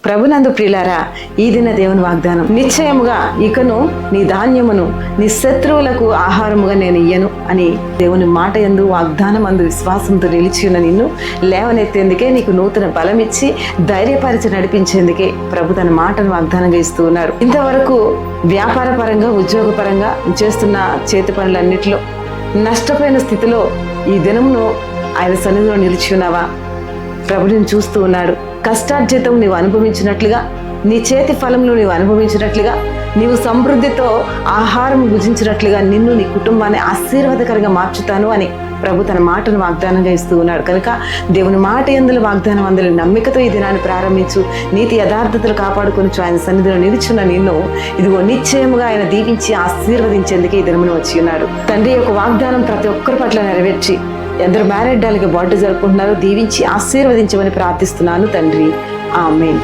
ప్రభునందు ప్రియులారా, ఈ దిన దేవుని వాగ్దానం, నిశ్చయముగా ఇకను నీ ధాన్యమును నీ శత్రువులకు ఆహారముగా నేను ఇయ్యను అని దేవుని మాట యందు వాగ్దానం అందు విశ్వాసంతో నిలిచి ఉన్న నిన్ను లేవనెత్తేందుకే, నీకు నూతన బలం ఇచ్చి ధైర్యపరిచి నడిపించేందుకే ప్రభు తన మాటను వాగ్దానంగా ఇస్తూ ఉన్నాడు. ఇంతవరకు వ్యాపార పరంగా, ఉద్యోగ పరంగా చేస్తున్న చేతి పనులన్నిటిలో నష్టపోయిన స్థితిలో ఈ దినమును ఆయన సన్నిధిలో నిలిచి ఉన్నావా? ప్రభుని చూస్తూ ఉన్నాడు. కష్టార్జితం నీవు అనుభవించినట్లుగా, నీ చేతి ఫలములు నీవు అనుభవించినట్లుగా, నీవు సమృద్ధితో ఆహారం భుజించినట్లుగా నిన్ను, నీ కుటుంబాన్ని ఆశీర్వాదకరంగా మార్చుతాను అని ప్రభు తన మాటను వాగ్దానంగా ఇస్తూ ఉన్నాడు. కనుక దేవుని మాట యందుల వాగ్దానం అందులో నమ్మికతో ఈ దినాన్ని ప్రారంభించు. నీతి యథార్థతలు కాపాడుకొని ఆయన సన్నిధిలో నిలుచున్న నిన్ను ఇదిగో నిశ్చయముగా ఆయన దీవించి ఆశీర్వదించేందుకే ఈ దినమును వచ్చి ఉన్నాడు. తండ్రి యొక్క వాగ్దానం ప్రతి ఒక్కరి పట్ల నెరవేర్చి ఎందరు మ్యారేడ్ డాలిగా బర్త్డే జరుపుకుంటున్నారో దీవించి ఆశీర్వదించమని ప్రార్థిస్తున్నాను తండ్రి. ఆమేన్.